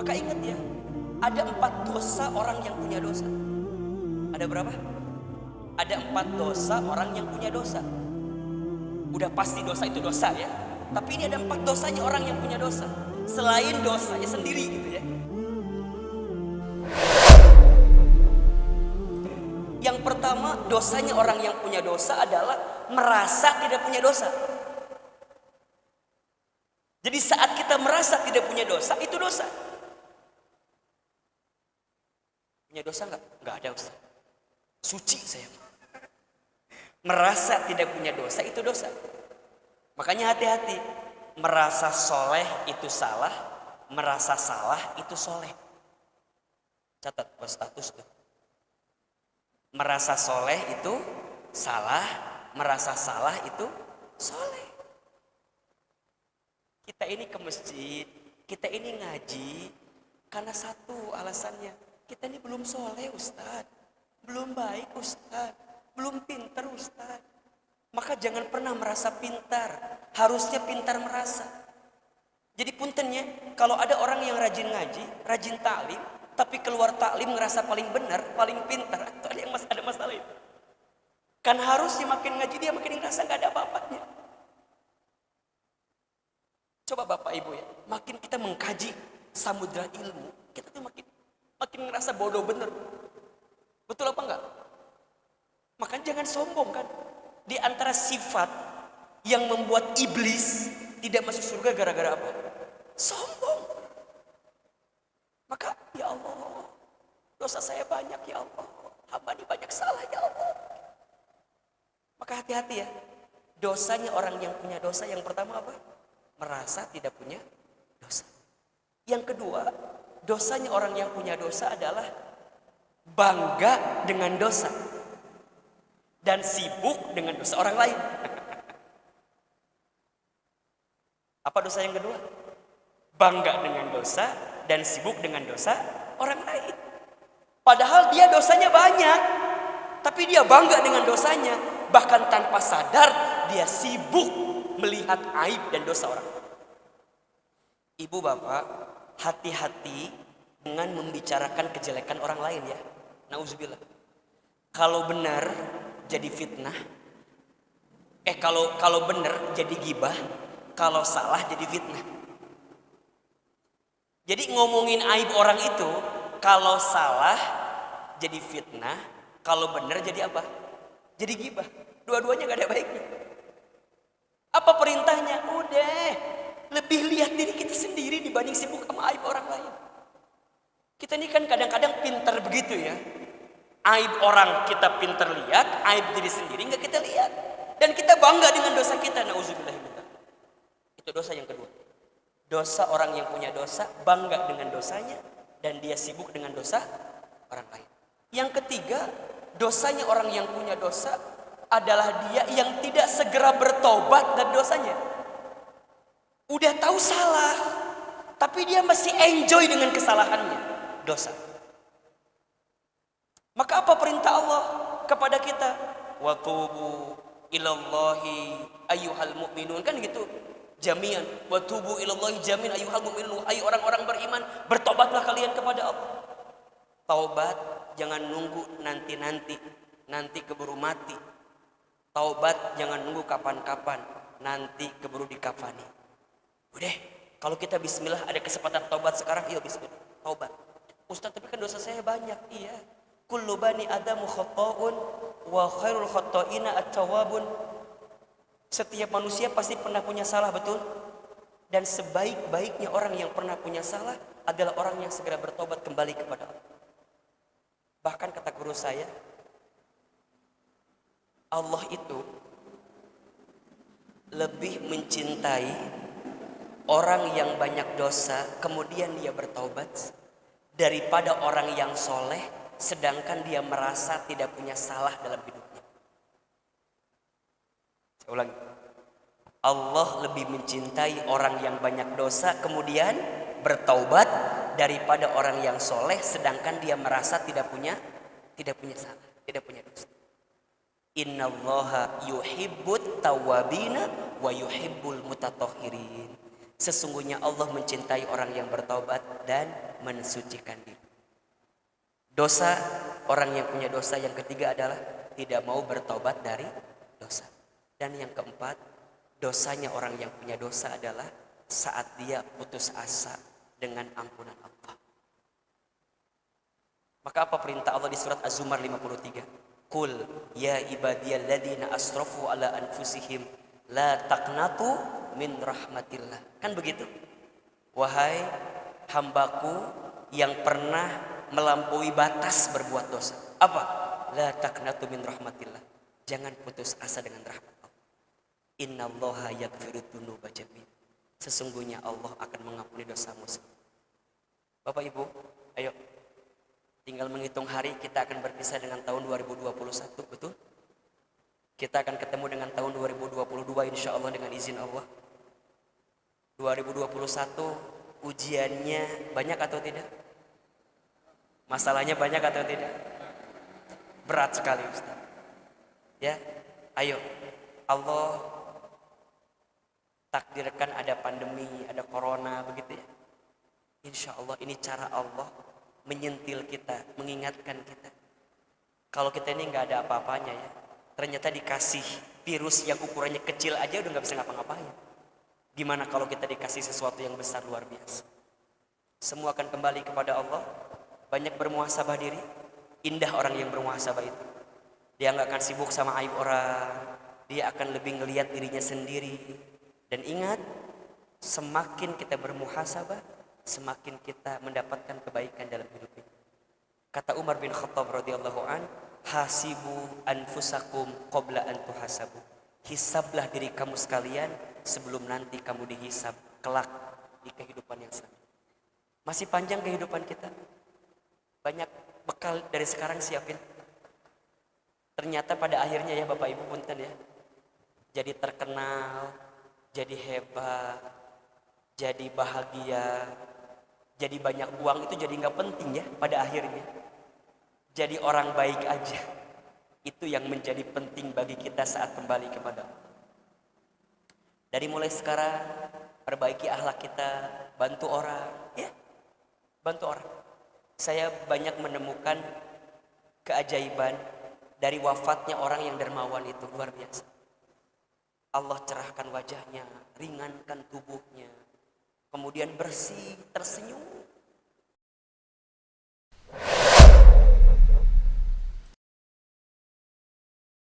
Maka ingat ya, ada 4 dosa orang yang punya dosa. Ada berapa? Ada 4 dosa orang yang punya dosa. Udah pasti dosa itu dosa ya. Tapi ini ada 4 dosanya orang yang punya dosa. Selain dosanya sendiri gitu ya. Yang pertama, dosanya orang yang punya dosa adalah merasa tidak punya dosa. Jadi saat kita merasa tidak punya dosa, itu dosa. Punya dosa enggak? Enggak ada, Ustaz. Suci saya. Merasa tidak punya dosa itu dosa. Makanya hati-hati. Merasa soleh itu salah, merasa salah itu soleh. Catat buat status tuh. Merasa soleh itu salah, merasa salah itu soleh. Kita ini ke masjid, kita ini ngaji karena satu alasannya, kita ini belum soleh Ustadz, belum baik Ustadz, belum pintar Ustadz. Maka jangan pernah merasa pintar, harusnya pintar merasa. Jadi puntennya, kalau ada orang yang rajin ngaji, rajin taklim, tapi keluar taklim ngerasa paling benar, paling pintar, itu ada masalah itu. Kan harusnya makin ngaji dia makin ngerasa gak ada apa-apanya. Coba Bapak Ibu ya, makin kita mengkaji samudra ilmu, kita tuh makin ngerasa bodoh bener. Betul apa enggak? Makanya jangan sombong kan. Di antara sifat yang membuat iblis tidak masuk surga gara-gara apa? Sombong. Maka ya Allah, dosa saya banyak ya Allah, hamba ini banyak salah ya Allah. Maka hati-hati ya. Dosanya orang yang punya dosa yang pertama apa? Merasa tidak punya dosa. Yang kedua, dosanya orang yang punya dosa adalah bangga dengan dosa dan sibuk dengan dosa orang lain. Apa dosa yang kedua? Bangga dengan dosa dan sibuk dengan dosa orang lain. Padahal dia dosanya banyak, tapi dia bangga dengan dosanya. Bahkan tanpa sadar dia sibuk melihat aib dan dosa orang. Ibu bapak, hati-hati dengan membicarakan kejelekan orang lain ya. Nauzubillah. Kalau benar jadi fitnah. Kalau benar jadi gibah, kalau salah jadi fitnah. Jadi ngomongin aib orang itu, kalau salah jadi fitnah, kalau benar jadi apa? Jadi gibah. Dua-duanya gak ada baiknya. Apa perintahnya? Udah, lebih lihat diri kita sendiri dibanding sibuk sama aib orang lain. Kita ini kan kadang-kadang pintar begitu ya. Aib orang kita pintar lihat, aib diri sendiri nggak kita lihat. Dan kita bangga dengan dosa kita. Nauzubillah. Itu dosa yang kedua. Dosa orang yang punya dosa, bangga dengan dosanya, dan dia sibuk dengan dosa orang lain. Yang ketiga, dosanya orang yang punya dosa adalah dia yang tidak segera bertobat dari dosanya. Udah tahu salah, tapi dia masih enjoy dengan kesalahannya. Dosa. Maka apa perintah Allah kepada kita? Wa tubu ilallahi ayyuhal mu'minun, kan gitu. Jami'an wa tubu ilallahi jami'an ayyuhal mu'minun, ayo orang-orang beriman, bertobatlah kalian kepada Allah. Taubat jangan nunggu nanti keburu mati. Taubat jangan nunggu kapan-kapan, nanti keburu dikafani. Udah, kalau kita bismillah ada kesempatan taubat sekarang, iya bismillah, taubat. Ustaz, tapi kan dosa saya banyak. Iya. Kullu bani adamu khata'un wa khairul khata'ina at-tawwabun. Setiap manusia pasti pernah punya salah, betul? Dan sebaik-baiknya orang yang pernah punya salah adalah orang yang segera bertobat kembali kepada Allah. Bahkan kata guru saya, Allah itu lebih mencintai orang yang banyak dosa kemudian dia bertaubat daripada orang yang soleh sedangkan dia merasa tidak punya salah dalam hidupnya. Saya ulangi. Allah lebih mencintai orang yang banyak dosa kemudian bertaubat daripada orang yang soleh sedangkan dia merasa tidak punya salah, tidak punya dosa. Innallaha yuhibbut tawwabina wa yuhibbul mutatahhirin. Sesungguhnya Allah mencintai orang yang bertaubat dan mensucikan diri. Dosa, orang yang punya dosa yang ketiga adalah tidak mau bertobat dari dosa. Dan yang keempat, dosanya orang yang punya dosa adalah saat dia putus asa dengan ampunan Allah. Maka apa perintah Allah di surat Az-Zumar 53? Qul ya ibadiyalladzina asrafu ala anfusihim la taqnatu min rahmatillah. Kan begitu? Wahai hambaku yang pernah melampaui batas berbuat dosa. Apa? La taqnatu min rahmatillah. Jangan putus asa dengan rahmat Allah. Innallaha yaghfiru dzunuba jami'an. Sesungguhnya Allah akan mengampuni dosamu. Bapak Ibu, ayo. Tinggal menghitung hari kita akan berpisah dengan tahun 2021, betul? Kita akan ketemu dengan tahun 2022 insya Allah dengan izin Allah. 2021 ujiannya banyak atau tidak? Masalahnya banyak atau tidak? Berat sekali Ustaz. Ya, ayo. Allah takdirkan ada pandemi, ada corona begitu ya. Insya Allah ini cara Allah menyentil kita, mengingatkan kita. Kalau kita ini nggak ada apa-apanya ya, ternyata dikasih virus yang ukurannya kecil aja udah nggak bisa ngapa-ngapain. Gimana kalau kita dikasih sesuatu yang besar luar biasa? Semua akan kembali kepada Allah. Banyak bermuhasabah diri. Indah orang yang bermuhasabah itu. Dia nggak akan sibuk sama aib orang. Dia akan lebih ngelihat dirinya sendiri. Dan ingat, semakin kita bermuhasabah, semakin kita mendapatkan kebaikan dalam hidup ini. Kata Umar bin Khattab radhiyallahu an, hasibu anfusakum qabla an tuhasabu. Hisablah diri kamu sekalian sebelum nanti kamu dihisab kelak di kehidupan yang selanjutnya. Masih panjang kehidupan kita. Banyak bekal dari sekarang siapin. Ternyata pada akhirnya ya Bapak Ibu punten ya. Jadi terkenal, jadi hebat, jadi bahagia, jadi banyak uang itu jadi nggak penting ya pada akhirnya. Jadi orang baik aja. Itu yang menjadi penting bagi kita saat kembali kepada Allah. Dari mulai sekarang perbaiki akhlak kita, bantu orang, ya. Bantu orang. Saya banyak menemukan keajaiban dari wafatnya orang yang dermawan itu, luar biasa. Allah cerahkan wajahnya, ringankan tubuhnya. Kemudian bersih, tersenyum.